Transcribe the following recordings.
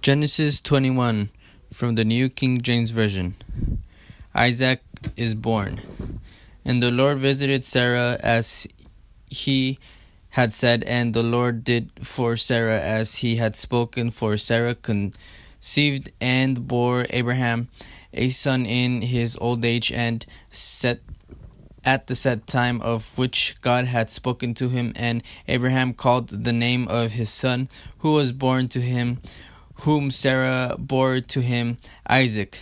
Genesis 21 from the New King James Version. Isaac is born. And the Lord visited Sarah as he had said, and the Lord did for Sarah as he had spoken, for Sarah conceived and bore Abraham a son in his old age, and at the set time of which God had spoken to him. And Abraham called the name of his son, who was born to him, whom Sarah bore to him, Isaac.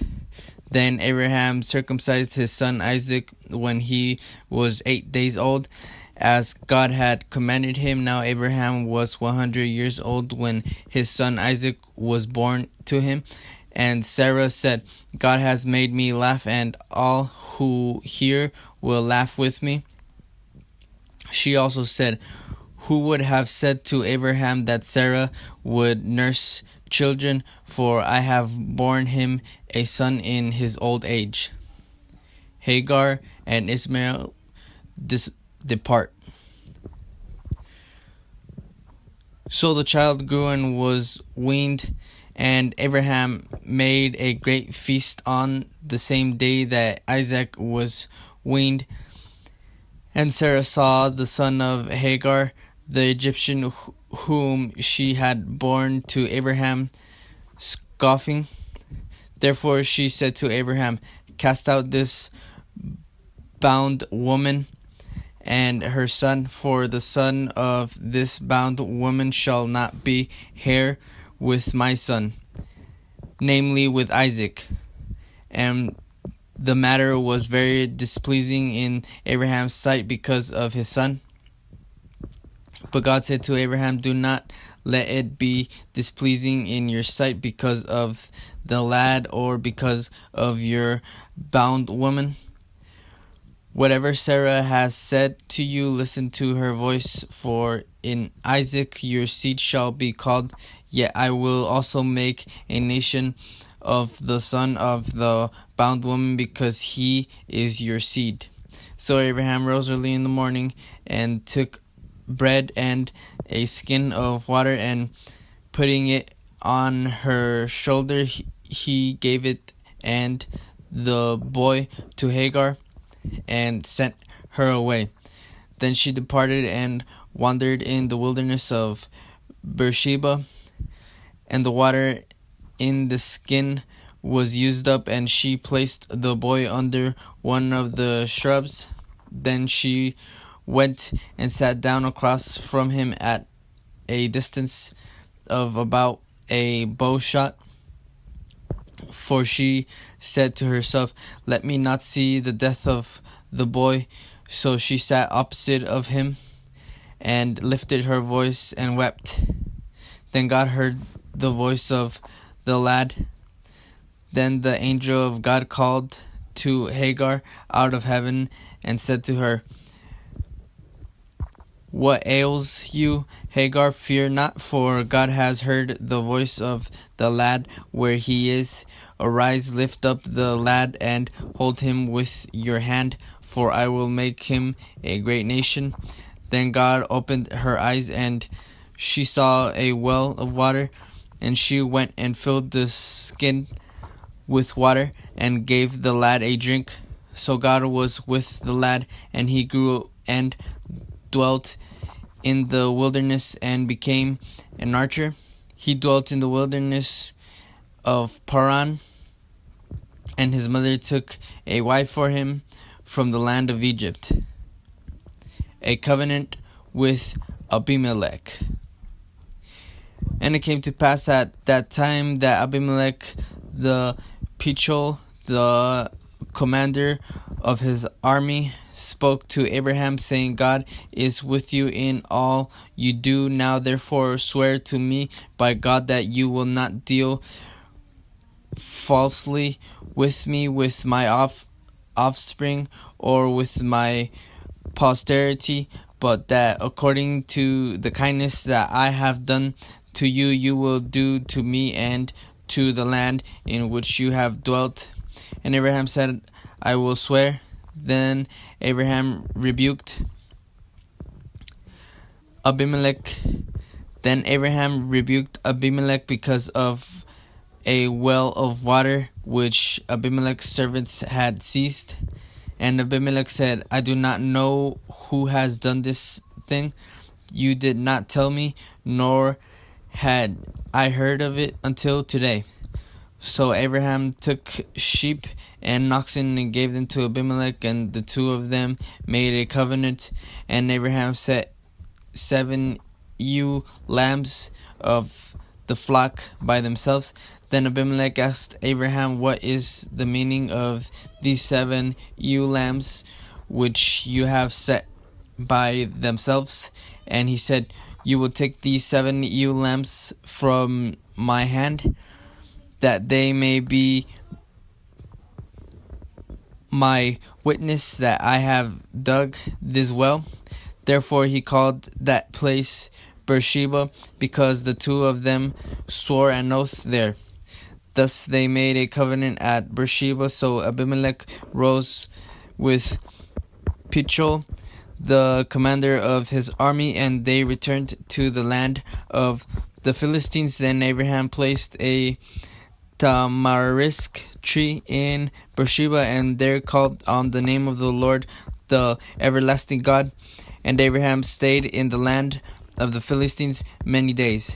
Then Abraham circumcised his son Isaac when he was 8 days old, as God had commanded him. Now Abraham was 100 years old when his son Isaac was born to him. And Sarah said, God has made me laugh, and all who hear will laugh with me. She also said, who would have said to Abraham that Sarah would nurse children? For I have borne him a son in his old age. Hagar and Ishmael depart. So the child grew and was weaned, and Abraham made a great feast on the same day that Isaac was weaned. And Sarah saw the son of Hagar, the Egyptian, whom she had borne to Abraham, scoffing. Therefore she said to Abraham, cast out this bound woman and her son, for the son of this bound woman shall not be heir with my son, namely with Isaac. And the matter was very displeasing in Abraham's sight because of his son. But God said to Abraham, do not let it be displeasing in your sight because of the lad or because of your bound woman. Whatever Sarah has said to you, listen to her voice, for in Isaac your seed shall be called. Yet I will also make a nation of the son of the bound woman, because he is your seed. So Abraham rose early in the morning and took bread and a skin of water, and putting it on her shoulder, he gave it and the boy to Hagar and sent her away. Then she departed and wandered in the wilderness of Beersheba, and the water in the skin was used up, and she placed the boy under one of the shrubs. Then she went and sat down across from him at a distance of about a bow shot. For she said to herself, let me not see the death of the boy. So she sat opposite of him and lifted her voice and wept. Then God heard the voice of the lad. Then the angel of God called to Hagar out of heaven and said to her, what ails you, Hagar? Fear not, for God has heard the voice of the lad where he is. Arise, lift up the lad and hold him with your hand, for I will make him a great nation. Then God opened her eyes, and she saw a well of water, and she went and filled the skin with water and gave the lad a drink. So God was with the lad, and he grew and dwelt in the wilderness and became an archer. He dwelt in the wilderness of Paran, and his mother took a wife for him from the land of Egypt. A covenant with Abimelech. And it came to pass at that time that Abimelech the Pichol, the commander of his army, spoke to Abraham, saying, God is with you in all you do. Now therefore swear to me by God that you will not deal falsely with me, with my offspring, or with my posterity, but that according to the kindness that I have done to you, you will do to me and to the land in which you have dwelt. And Abraham said, I will swear. Then Abraham rebuked Abimelech because of a well of water which Abimelech's servants had seized. And Abimelech said, I do not know who has done this thing. You did not tell me, nor had I heard of it until today. So Abraham took sheep and oxen and gave them to Abimelech, and the two of them made a covenant. And Abraham set 7 ewe lambs of the flock by themselves. Then Abimelech asked Abraham, what is the meaning of these 7 ewe lambs which you have set by themselves? And he said, you will take these 7 ewe lambs from my hand, that they may be my witness that I have dug this well. Therefore he called that place Beersheba, because the two of them swore an oath there. Thus they made a covenant at Beersheba. So Abimelech rose with Pichol, the commander of his army, and they returned to the land of the Philistines. Then Abraham placed a tamarisk tree in Beersheba, and there called on the name of the Lord, the everlasting God. And Abraham stayed in the land of the Philistines many days.